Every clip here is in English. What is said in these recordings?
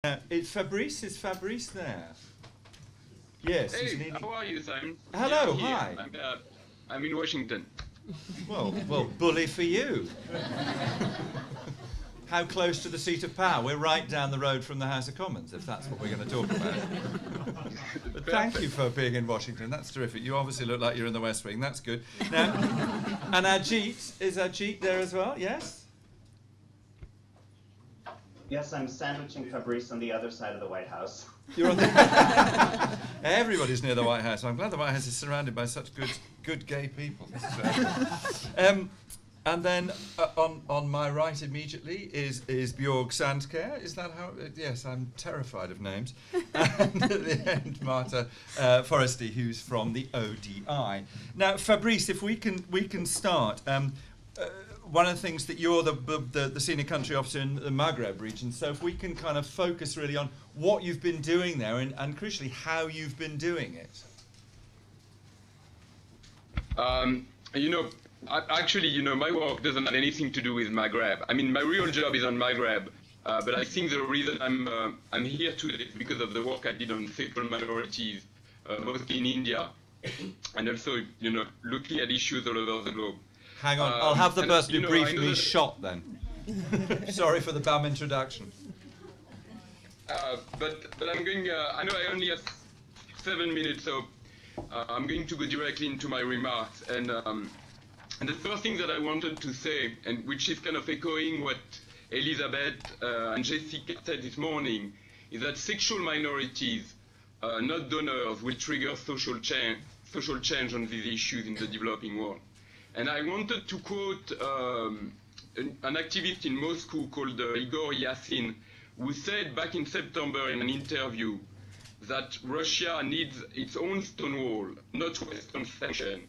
It's Fabrice. Is Fabrice there? Yes. Hey, how are you, Simon? Hello. Yeah, Hi. I'm in Washington. Well, bully for you. How close to the seat of power? We're right down the road from the House of Commons, if that's what we're going to talk about. But thank you for being in Washington. That's terrific. You obviously look like you're in the West Wing. That's good. Now, and Ajit, is Ajit there as well? Yes? Yes, I'm sandwiching Fabrice on the other side of the White House. You're on the Everybody's near the White House. I'm glad the White House is surrounded by such good gay people. And then on my right immediately is Björg Sandkær. Is that how? Yes, I'm terrified of names. And at the end, Marta Forresty, who's from the ODI. Now, Fabrice, if we can start. One of the things that you're the senior country officer in the Maghreb region, so if we can kind of focus really on what you've been doing there and crucially how you've been doing it. Actually, my work doesn't have anything to do with Maghreb. I mean, my real job is on Maghreb, but I think the reason I'm here today is because of the work I did on sexual minorities, mostly in India, and also, looking at issues all over the globe. Hang on, I'll have the person who briefed me shot then. Sorry for the bum introduction. But I'm going, I know I only have 7 minutes, so I'm going to go directly into my remarks. And the first thing that I wanted to say, and which is kind of echoing what Elizabeth and Jessica said this morning, is that sexual minorities, not donors, will trigger social change on these issues in the developing world. And I wanted to quote an activist in Moscow called Igor Yasin, who said back in September in an interview that Russia needs its own Stonewall, not Western sanction.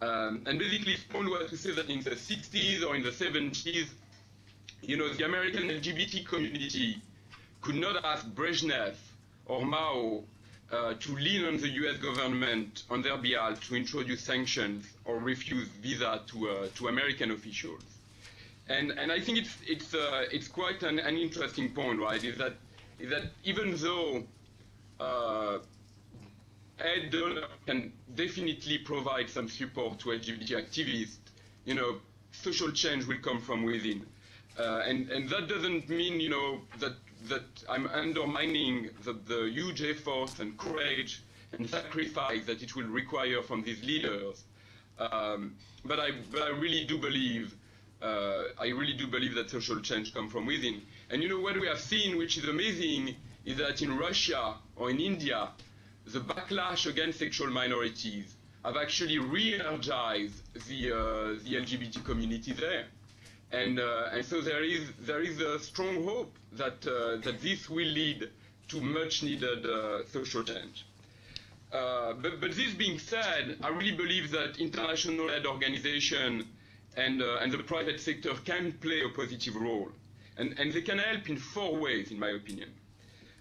And basically his point was to say that in the 60s or in the 70s, the American LGBT community could not ask Brezhnev or Mao to lean on the US government on their behalf to introduce sanctions or refuse visa to American officials. And I think it's quite an interesting point, right? Is that even though aid donor can definitely provide some support to LGBT activists, social change will come from within. And that doesn't mean, that I'm undermining the huge efforts and courage and sacrifice that it will require from these leaders. But I really do believe that social change comes from within. And what we have seen, which is amazing, is that in Russia or in India, the backlash against sexual minorities have actually re-energized the LGBT community there. And so there is a strong hope that this will lead to much needed social change. But this being said, I really believe that international aid organizations and the private sector can play a positive role, and they can help in 4 ways, in my opinion.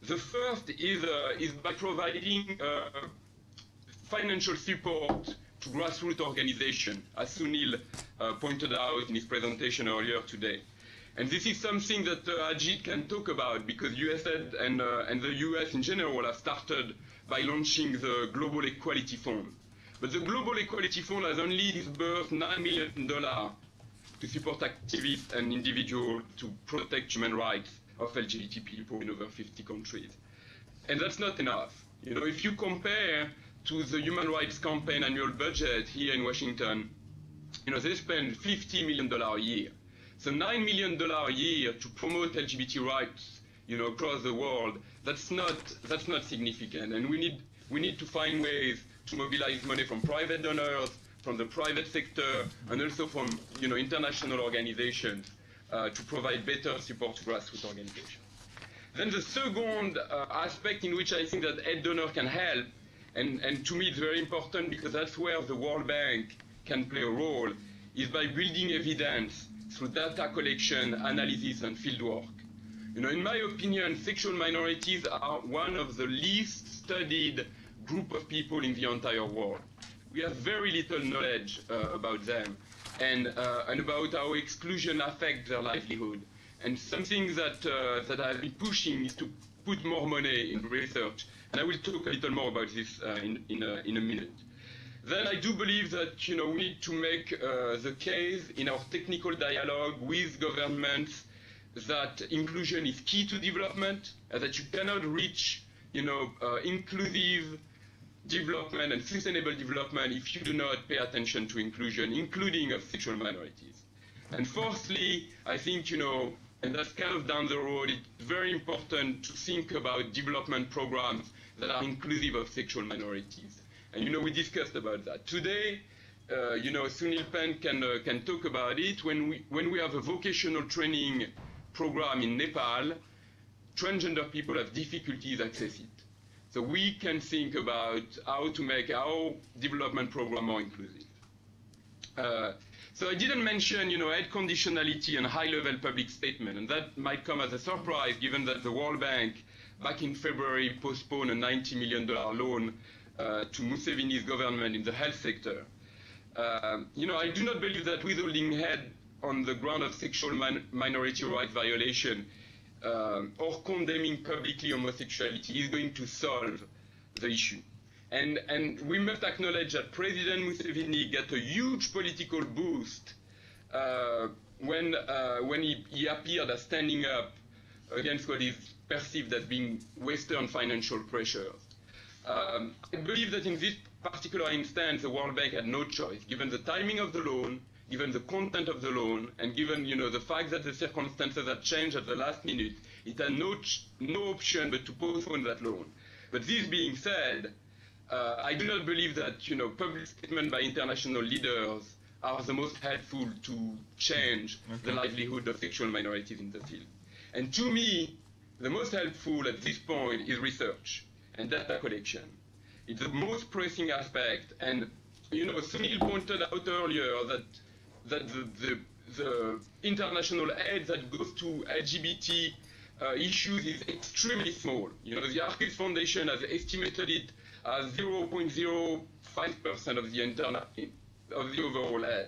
The first is by providing financial support to grassroots organizations, as Sunil pointed out in his presentation earlier today. And this is something that Ajit can talk about, because USAID and the US in general have started by launching the Global Equality Fund. But the Global Equality Fund has only disbursed $9 million to support activists and individuals to protect human rights of LGBT people in over 50 countries. And that's not enough. If you compare to the Human Rights Campaign annual budget here in Washington, they spend $50 million a year. So $9 million a year to promote LGBT rights, across the world, that's not significant. And we need to find ways to mobilize money from private donors, from the private sector, and also from international organizations to provide better support to grassroots organizations. Then the second aspect in which I think that aid donor can help, and to me it's very important because that's where the World Bank can play a role, is by building evidence through data collection, analysis, and fieldwork. In my opinion, sexual minorities are one of the least studied group of people in the entire world. We have very little knowledge about them and about how exclusion affects their livelihood. And something that I've been pushing is to put more money in research. And I will talk a little more about this in a minute. Then I do believe that we need to make the case in our technical dialogue with governments that inclusion is key to development, that you cannot reach inclusive development and sustainable development if you do not pay attention to inclusion, including of sexual minorities. And fourthly, I think, and that's kind of down the road, it's very important to think about development programs that are inclusive of sexual minorities. And, we discussed about that. Today, Sunil Pen can talk about it. When we have a vocational training program in Nepal, transgender people have difficulties access it. So we can think about how to make our development program more inclusive. So I didn't mention, aid conditionality and high-level public statement, and that might come as a surprise given that the World Bank back in February postponed a $90 million loan to Museveni's government in the health sector. I do not believe that withholding aid on the ground of sexual minority rights violation or condemning publicly homosexuality is going to solve the issue. And we must acknowledge that President Museveni got a huge political boost when he appeared as standing up against what is perceived as being Western financial pressures. I believe that in this particular instance, the World Bank had no choice, given the timing of the loan, given the content of the loan, and given the fact that the circumstances had changed at the last minute. It had no option but to postpone that loan. But this being said, I do not believe that public statements by international leaders are the most helpful to change the livelihood of sexual minorities in the field. And to me, the most helpful at this point is research and data collection. It's the most pressing aspect. And Sunil pointed out earlier that the international aid that goes to LGBT issues is extremely small. The Archives Foundation has estimated it as 0.05% of the overall aid.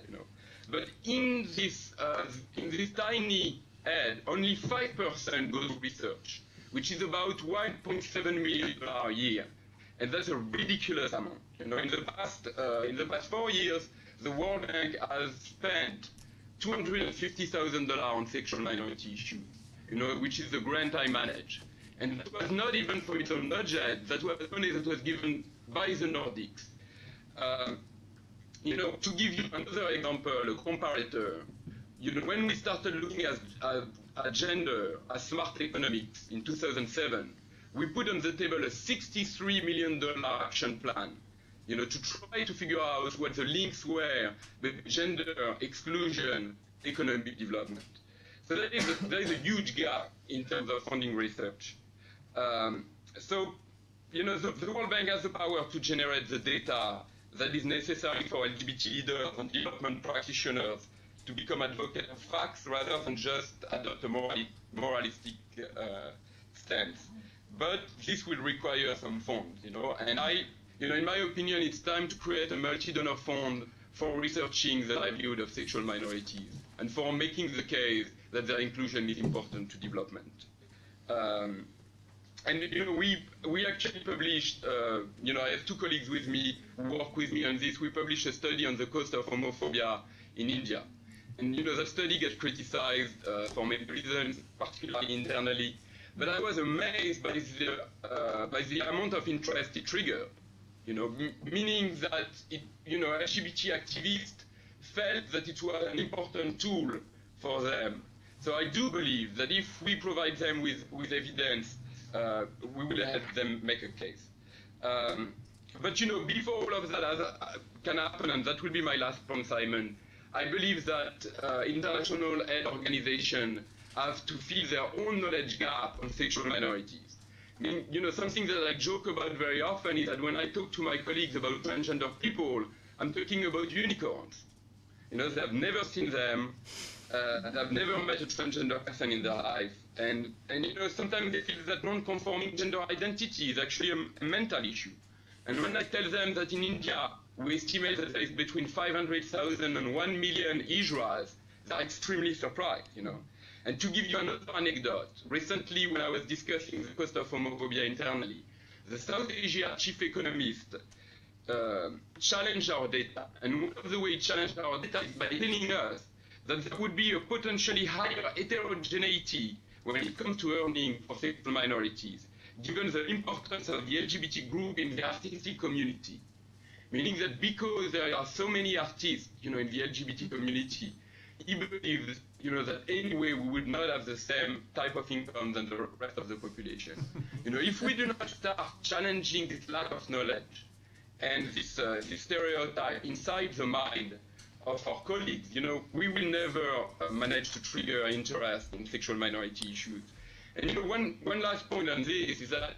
But in this tiny aid, only 5% goes to research, which is about $1.7 million a year, and that's a ridiculous amount. In the past 4 years, the World Bank has spent $250,000 on sexual minority issues, which is the grant I manage. And that was not even from its own budget, that was money that was given by the Nordics. To give you another example, a comparator, when we started looking at gender as smart economics in 2007, we put on the table a $63 million action plan, to try to figure out what the links were between gender, exclusion, economic development. So there is a huge gap in terms of funding research. The World Bank has the power to generate the data that is necessary for LGBT leaders and development practitioners to become advocates of facts rather than just adopt a moralistic stance. But this will require some funds, and in my opinion, it's time to create a multi-donor fund for researching the livelihood of sexual minorities and for making the case that their inclusion is important to development. We actually published, I have two colleagues with me who work with me on this. We published a study on the cost of homophobia in India. And, that study gets criticized for many reasons, particularly internally. But I was amazed by the amount of interest it triggered, meaning that, LGBT activists felt that it was an important tool for them. So I do believe that if we provide them with evidence, we will help them make a case. But before all of that can happen, and that will be my last point, Simon, I believe that international aid organizations have to fill their own knowledge gap on sexual minorities. I mean, something that I joke about very often is that when I talk to my colleagues about transgender people, I'm talking about unicorns. They have never seen them, they've never met a transgender person in their life. And sometimes they feel that non-conforming gender identity is actually a mental issue. And when I tell them that in India, we estimate that there is between 500,000 and 1 million Hijras, they're extremely surprised, And to give you another anecdote, recently when I was discussing the cost of homophobia internally, the South Asia chief economist challenged our data. And one of the ways he challenged our data is by telling us that there would be a potentially higher heterogeneity when it comes to earning for sexual minorities, given the importance of the LGBT group in the artistic community. Meaning that because there are so many artists, in the LGBT community, he believes, that anyway we would not have the same type of income than the rest of the population. If we do not start challenging this lack of knowledge and this stereotype inside the mind of our colleagues, we will never manage to trigger interest in sexual minority issues. And one last point on this is that,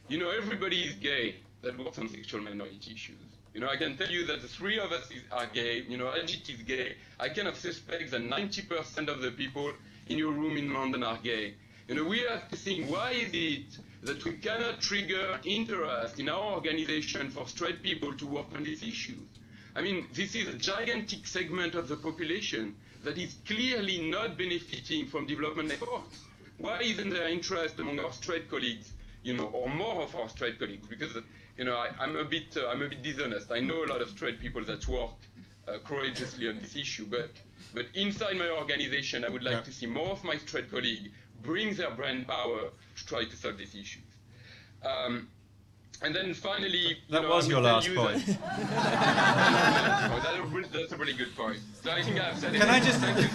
everybody is gay that works on sexual minority issues. I can tell you that the three of us are gay, Ajit is gay. I cannot suspect that 90% of the people in your room in London are gay. We have to think, why is it that we cannot trigger interest in our organization for straight people to work on these issues? I mean, this is a gigantic segment of the population that is clearly not benefiting from development efforts. Why isn't there interest among our straight colleagues, or more of our straight colleagues? Because, I'm a bit dishonest. I know a lot of straight people that work courageously on this issue, but inside my organization, I would like to see more of my straight colleagues bring their brain power to try to solve these issues. And then finally, that was your last point. That's a really good point. So I think I've said it. Can I just? Thank you,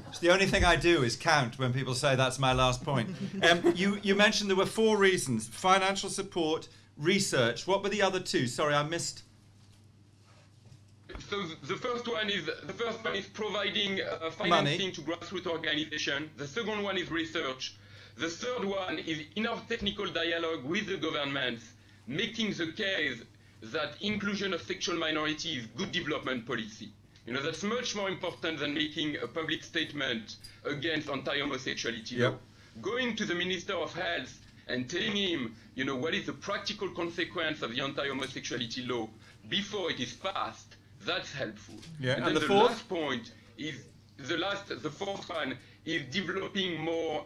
It's the only thing I do is count when people say that's my last point. You mentioned there were 4 reasons: financial support, research. What were the other 2? Sorry, I missed. So the first one is providing financing to grassroots organizations. The second one is research. The third one is in our technical dialogue with the governments, making the case that inclusion of sexual minority is good development policy. That's much more important than making a public statement against anti-homosexuality law. Going to the Minister of Health and telling him, what is the practical consequence of the anti-homosexuality law before it is passed, that's helpful. And then the last point is, the fourth one is developing more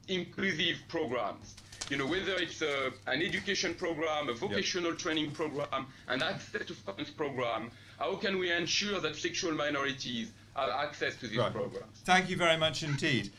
inclusive programs. Whether it's an education program, a vocational training program, an access to funds program, how can we ensure that sexual minorities have access to these programs? Thank you very much indeed.